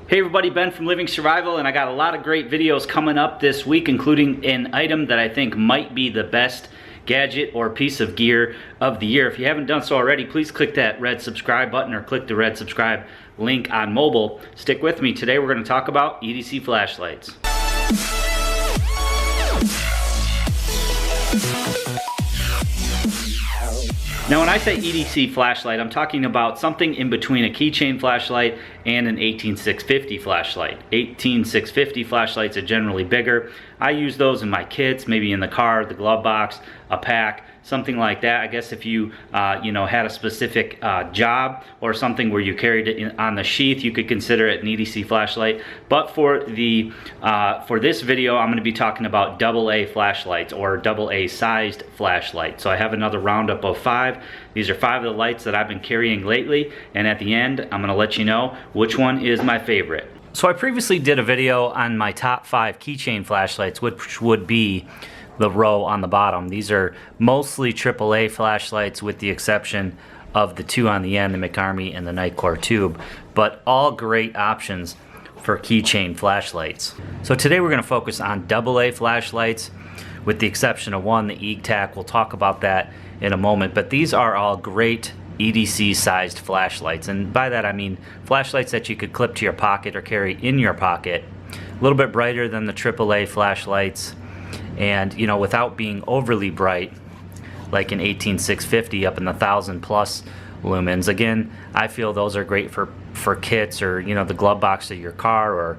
Hey everybody, Ben from Living Survival, and I got a lot of great videos coming up this week, including an item that I think might be the best gadget or piece of gear of the year. If you haven't done so already, please click that red subscribe button or click the red subscribe link on mobile. Stick with me. Today we're going to talk about EDC flashlights. Now when I say EDC flashlight, I'm talking about something in between a keychain flashlight and an 18650 flashlight. 18650 flashlights are generally bigger. I use those in my kits, maybe in the car, the glove box, a pack, something like that. I guess if you had a specific job or something where you carried it on the sheath, you could consider it an EDC flashlight. But for this video, I'm going to be talking about AA flashlights or AA sized flashlights. So I have another roundup of 5. These are 5 of the lights that I've been carrying lately, and at the end, I'm going to let you know which one is my favorite. So I previously did a video on my top 5 keychain flashlights, which would be the row on the bottom. These are mostly AAA flashlights with the exception of the 2 on the end, the McArmy and the Nitecore tube, but all great options for keychain flashlights. So today we're going to focus on AA flashlights with the exception of one, the Etech. We'll talk about that in a moment, but these are all great EDC sized flashlights, and by that I mean flashlights that you could clip to your pocket or carry in your pocket, a little bit brighter than the AAA flashlights, and without being overly bright like an 18650 up in the 1000 plus lumens. Again, I feel those are great for kits or the glove box of your car, or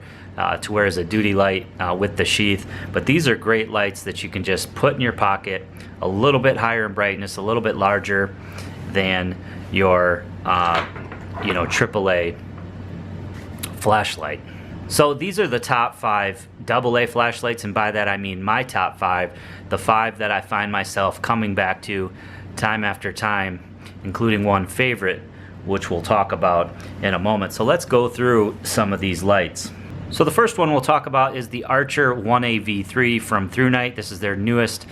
to wear as a duty light with the sheath. But these are great lights that you can just put in your pocket, a little bit higher in brightness, a little bit larger than your AAA flashlight. So these are the top 5 AA flashlights, and by that I mean my top 5, the 5 that I find myself coming back to time after time, including one favorite, which we'll talk about in a moment. So let's go through some of these lights. So the first one we'll talk about is the Archer 1AV3 from Thrunite. This is their newest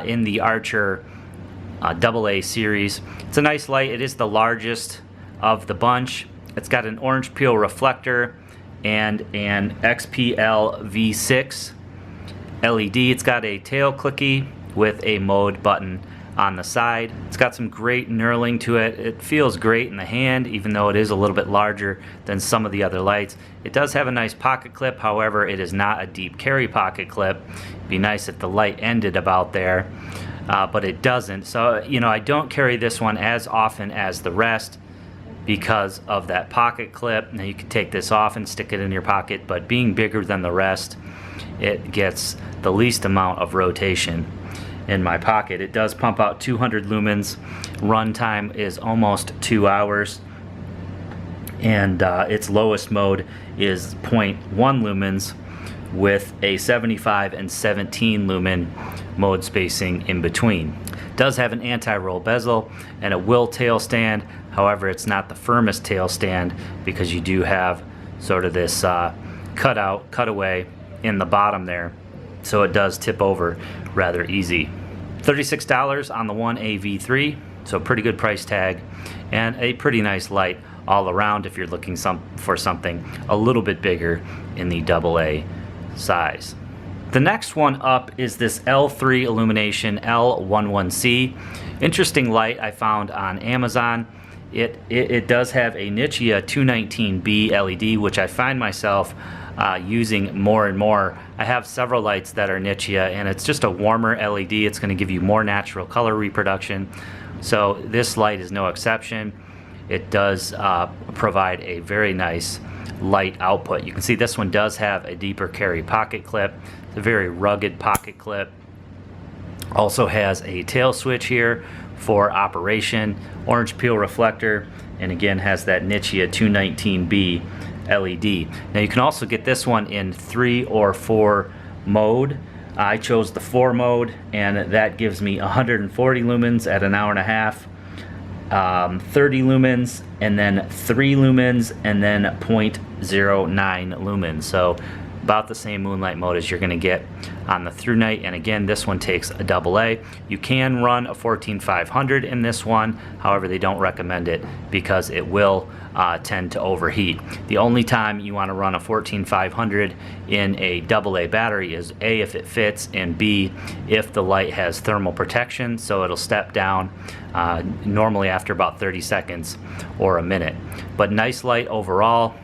in the Archer AA series. It's a nice light. It is the largest of the bunch. It's got an orange peel reflector and an XPL V6 LED. It's got a tail clicky with a mode button on the side. It's got some great knurling to it. It feels great in the hand, even though it is a little bit larger than some of the other lights. It does have a nice pocket clip, however it is not a deep carry pocket clip. It'd be nice if the light ended about there, but it doesn't. So I don't carry this one as often as the rest because of that pocket clip. Now you can take this off and stick it in your pocket, but being bigger than the rest, it gets the least amount of rotation in my pocket. It does pump out 200 lumens. Run time is almost 2 hours, and its lowest mode is 0.1 lumens with a 75 and 17 lumen mode spacing in between. It does have an anti-roll bezel and a will tail stand. However, it's not the firmest tail stand because you do have sort of this cutaway in the bottom there, so it does tip over rather easy. $36 on the 1AV3, so pretty good price tag, and a pretty nice light all around if you're looking for something a little bit bigger in the AA size. The next one up is this L3 Illumination L11C. Interesting light I found on Amazon. It does have a Nichia 219B LED, which I find myself using more and more. I have several lights that are Nichia, and it's just a warmer LED. It's going to give you more natural color reproduction. So this light is no exception. It does provide a very nice light output. You can see this one does have a deeper carry pocket clip. It's a very rugged pocket clip. Also has a tail switch here for operation, orange peel reflector, and again has that Nichia 219B LED. Now you can also get this one in 3 or 4 mode. I chose the 4 mode, and that gives me 140 lumens at an hour and a half, 30 lumens, and then 3 lumens, and then 0.09 lumens. So about the same moonlight mode as you're going to get on the Thrunite, and again, this one takes a AA. You can run a 14500 in this one, however they don't recommend it because it will tend to overheat. The only time you want to run a 14500 in a AA battery is A, if it fits, and B, if the light has thermal protection, so it'll step down normally after about 30 seconds or a minute. But nice light overall.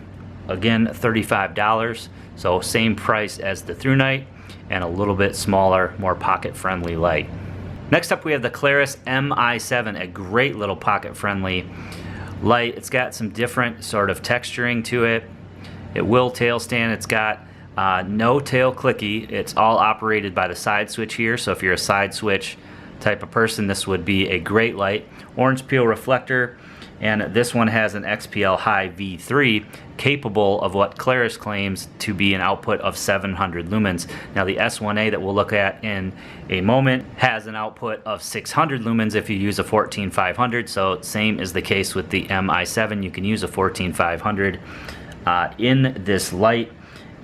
Again, $35, so same price as the Thrunite and a little bit smaller, more pocket-friendly light. Next up we have the Clearest Mi7, a great little pocket-friendly light. It's got some different sort of texturing to it. It will tail stand. It's got no tail clicky. It's all operated by the side switch here, so if you're a side switch type of person, this would be a great light. Orange peel reflector, and this one has an XPL High V3 capable of what Clearest claims to be an output of 700 lumens. Now the S1A that we'll look at in a moment has an output of 600 lumens if you use a 14500, so same is the case with the Mi7. You can use a 14500 in this light,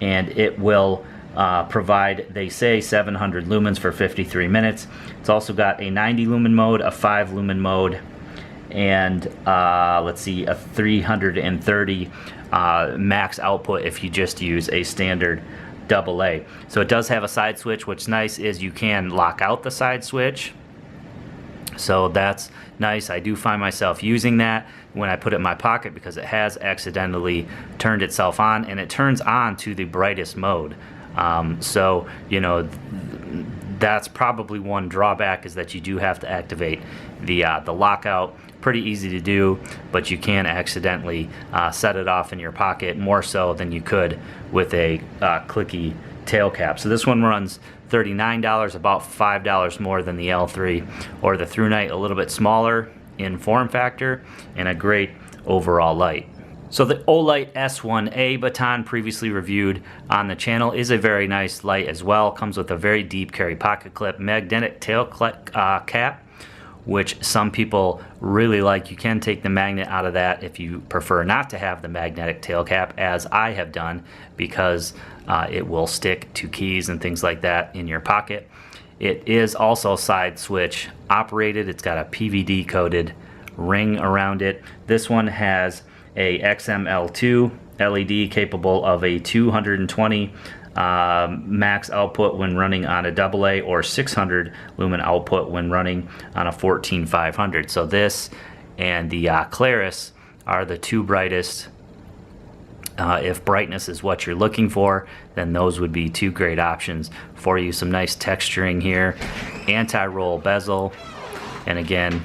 and it will provide, they say, 700 lumens for 53 minutes. It's also got a 90 lumen mode, a 5 lumen mode, and let's see, a 330 max output if you just use a standard AA. So it does have a side switch. What's nice is you can lock out the side switch, so that's nice. I do find myself using that when I put it in my pocket because it has accidentally turned itself on, and it turns on to the brightest mode. So you know, that's probably one drawback, is that you do have to activate the lockout. Pretty easy to do, but you can accidentally set it off in your pocket, more so than you could with a clicky tail cap. So this one runs $39, about $5 more than the L3 or the Thrunite, a little bit smaller in form factor, and a great overall light. So the Olight S1A baton, previously reviewed on the channel, is a very nice light as well. Comes with a very deep carry pocket clip, magnetic tail cap, which some people really like. You can take the magnet out of that if you prefer not to have the magnetic tail cap, as I have done, because it will stick to keys and things like that in your pocket. It is also side switch operated. It's got a PVD coated ring around it. This one has a XML2 LED capable of a 220 max output when running on a AA, or 600 lumen output when running on a 14500. So this and the Clearest are the two brightest. If brightness is what you're looking for, then those would be two great options for you. Some nice texturing here, anti-roll bezel, and again,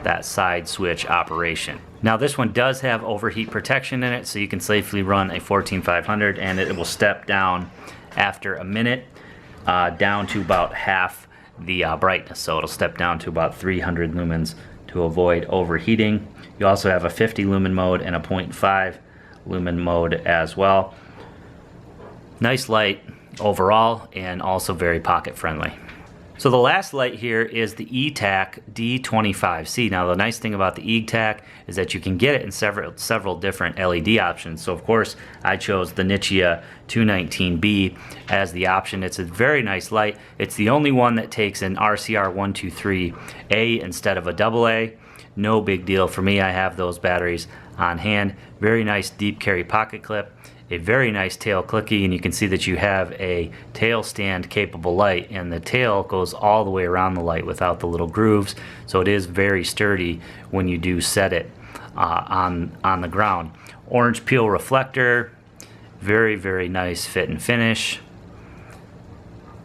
that side switch operation. Now this one does have overheat protection in it, so you can safely run a 14500 and it will step down after a minute down to about half the brightness. So it'll step down to about 300 lumens to avoid overheating. You also have a 50 lumen mode and a 0.5 lumen mode as well. Nice light overall, and also very pocket friendly. So the last light here is the Etech D25C. Now the nice thing about the Etech is that you can get it in several different LED options. So of course I chose the Nichia 219B as the option. It's a very nice light. It's the only one that takes an RCR 123A instead of a AA. No big deal for me. I have those batteries on hand. Very nice deep carry pocket clip. A very nice tail clicky, and you can see that you have a tail stand capable light, and the tail goes all the way around the light without the little grooves, so it is very sturdy when you do set it on the ground. Orange peel reflector, very nice fit and finish,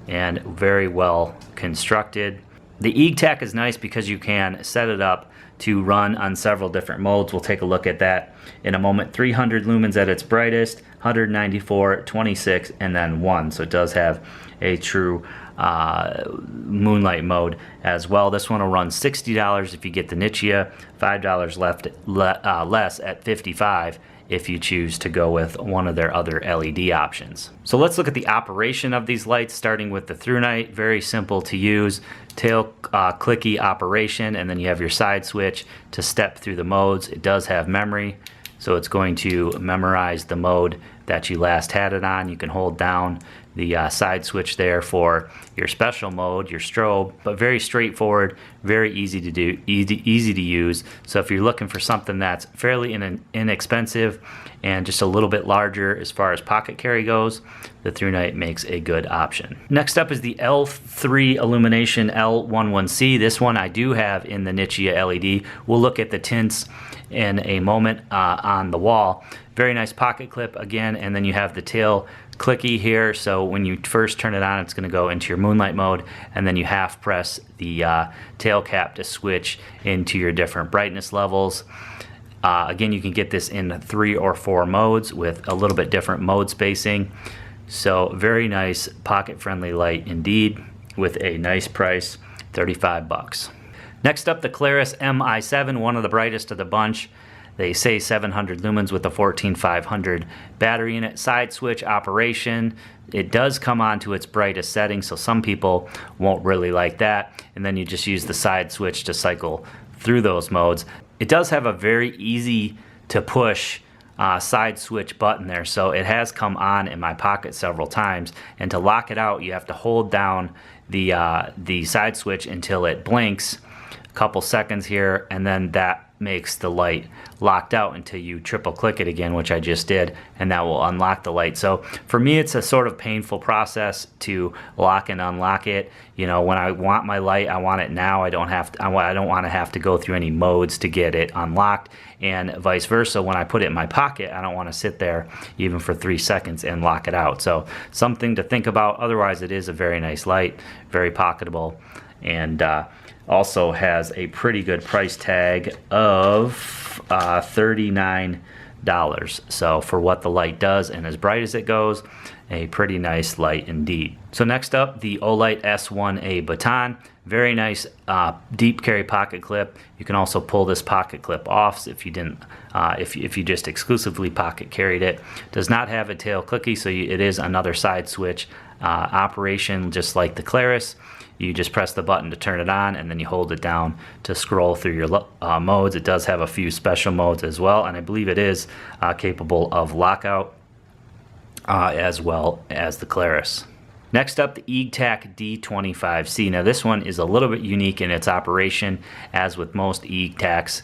and very well constructed. The Etech is nice because you can set it up to run on several different modes. We'll take a look at that in a moment. 300 lumens at its brightest, 194, 26, and then 1. So it does have a true moonlight mode as well. This one will run $60 if you get the Nichia, $5 less at $55 if you choose to go with one of their other LED options. So let's look at the operation of these lights, starting with the Thrunite. Very simple to use, tail clicky operation, and then you have your side switch to step through the modes. It does have memory, So it's going to memorize the mode that you last had it on. You can hold down the side switch there for your special mode, your strobe, but very straightforward, very easy to do, easy to use. So if you're looking for something that's fairly inexpensive and just a little bit larger as far as pocket carry goes, the Thrunite makes a good option. Next up is the L3 Illumination L11C. This one I do have in the Nichia LED. We'll look at the tints in a moment on the wall. Very nice pocket clip again, and then you have the tail clicky here, so when you first turn it on, it's going to go into your moonlight mode, and then you half press the tail cap to switch into your different brightness levels. Again, you can get this in 3 or 4 modes with a little bit different mode spacing. So very nice pocket friendly light indeed, with a nice price, 35 bucks. Next up, the Clearest Mi7, one of the brightest of the bunch. They say 700 lumens with a 14500 battery in it. Side switch operation. It does come on to its brightest setting, so some people won't really like that. And then you just use the side switch to cycle through those modes. It does have a very easy to push side switch button there, so it has come on in my pocket several times. And to lock it out, you have to hold down the side switch until it blinks. Couple seconds here, and then that makes the light locked out until you triple click it again, which I just did, and that will unlock the light. So for me, it's a sort of painful process to lock and unlock it. You know, when I want my light, I want it now. I don't want to have to go through any modes to get it unlocked, and vice versa. When I put it in my pocket, I don't want to sit there even for 3 seconds and lock it out. So something to think about. Otherwise, it is a very nice light, very pocketable, and also has a pretty good price tag of $39. So for what the light does and as bright as it goes, a pretty nice light indeed. So next up, the Olight S1A Baton. Very nice deep carry pocket clip. You can also pull this pocket clip off if you didn't, if you just exclusively pocket carried it. Does not have a tail clicky, so it is another side switch operation, just like the Clearest. You just press the button to turn it on, and then you hold it down to scroll through your modes. It does have a few special modes as well, and I believe it is capable of lockout as well as the Clearest. Next up, the Etech D 25C. Now this one is a little bit unique in its operation. As with most Etechs,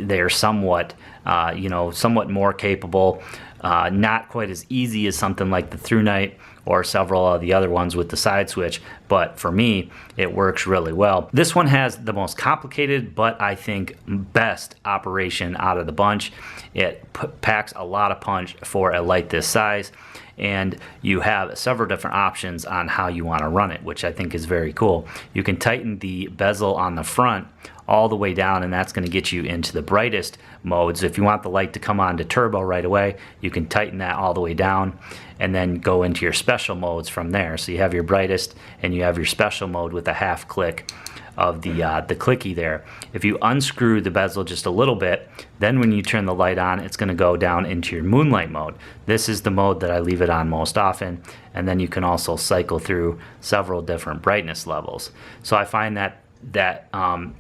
they're somewhat, somewhat more capable. Not quite as easy as something like the Thrunite or several of the other ones with the side switch, but for me, it works really well. This one has the most complicated, but I think best operation out of the bunch. It packs a lot of punch for a light this size, and you have several different options on how you want to run it, which I think is very cool. You can tighten the bezel on the front all the way down, and that's going to get you into the brightest modes. If you want the light to come on to turbo right away, you can tighten that all the way down and then go into your special modes from there. So you have your brightest and you have your special mode with a half click of the clicky there. If you unscrew the bezel just a little bit, then when you turn the light on, it's going to go down into your moonlight mode. This is the mode that I leave it on most often, and then you can also cycle through several different brightness levels. So I find that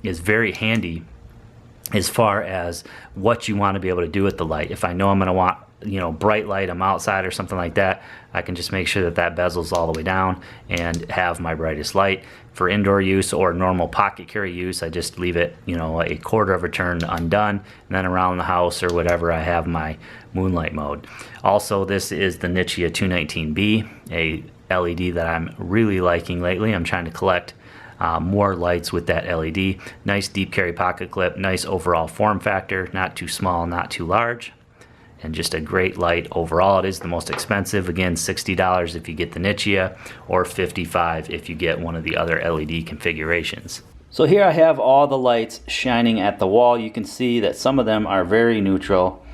is very handy as far as what you want to be able to do with the light. If I know I'm going to want, bright light, I'm outside or something like that, I can just make sure that bezel's all the way down and have my brightest light. For indoor use or normal pocket carry use, I just leave it, a quarter of a turn undone, and then around the house or whatever, I have my moonlight mode. Also, this is the Nichia 219B, a LED that I'm really liking lately. I'm trying to collect more lights with that LED. Nice deep carry pocket clip, nice overall form factor, not too small, not too large, and just a great light overall. It is the most expensive, again $60 if you get the Nichia, or $55 if you get one of the other LED configurations. So here I have all the lights shining at the wall. You can see that some of them are very neutral,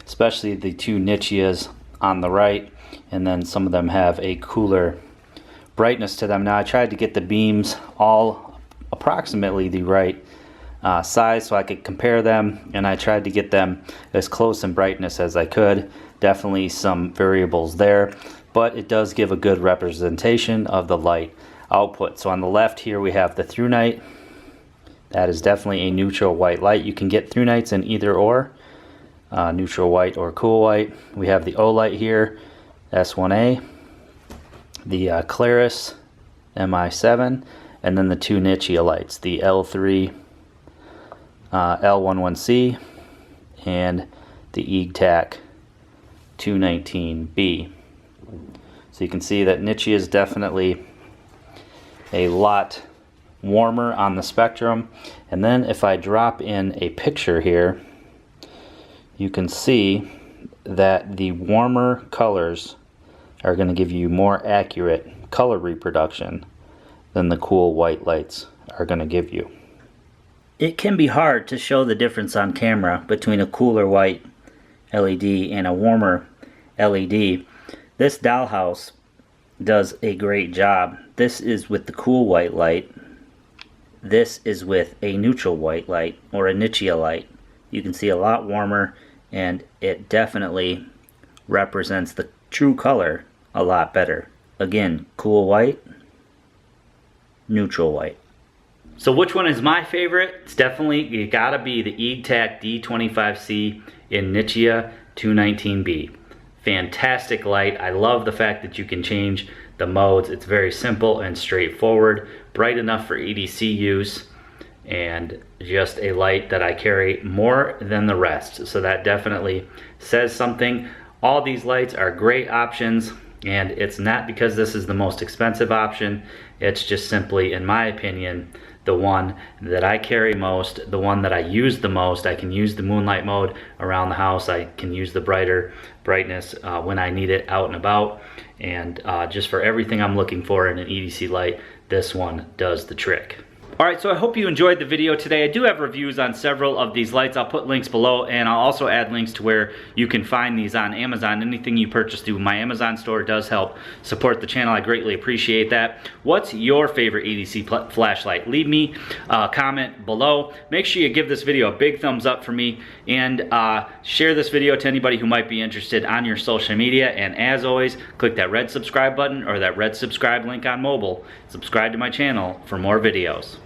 especially the two Nichias on the right, and then some of them have a cooler brightness to them. Now I tried to get the beams all approximately the right size so I could compare them, and I tried to get them as close in brightness as I could. Definitely some variables there, but it does give a good representation of the light output. So on the left here we have the Thrunite. That is definitely a neutral white light. You can get Thrunites in either or. neutral white or cool white. We have the O light here, S1A, the Clearest Mi7, and then the two Nichia lights, the L3, L11C, and the Etech 219B. So you can see that Nichia is definitely a lot warmer on the spectrum. And then if I drop in a picture here, you can see that the warmer colors are going to give you more accurate color reproduction than the cool white lights are going to give you. It can be hard to show the difference on camera between a cooler white LED and a warmer LED. This dollhouse does a great job. This is with the cool white light. This is with a neutral white light or a Nichia light. You can see a lot warmer, and it definitely represents the true color a lot better. Again, cool white, neutral white. So which one is my favorite? It's definitely gotta be the Etech D25C in Nichia 219B. Fantastic light. I love the fact that you can change the modes. It's very simple and straightforward, bright enough for EDC use, and just a light that I carry more than the rest. So that definitely says something. All these lights are great options, and it's not because this is the most expensive option. It's just simply, in my opinion, the one that I carry most, the one that I use the most. I can use the moonlight mode around the house. I can use the brighter brightness when I need it out and about. And just for everything I'm looking for in an EDC light, this one does the trick. Alright, so I hope you enjoyed the video today. I do have reviews on several of these lights. I'll put links below, and I'll also add links to where you can find these on Amazon. Anything you purchase through my Amazon store does help support the channel. I greatly appreciate that. What's your favorite EDC flashlight? Leave me a comment below. Make sure you give this video a big thumbs up for me, and share this video to anybody who might be interested on your social media. And as always, click that red subscribe button or that red subscribe link on mobile. Subscribe to my channel for more videos.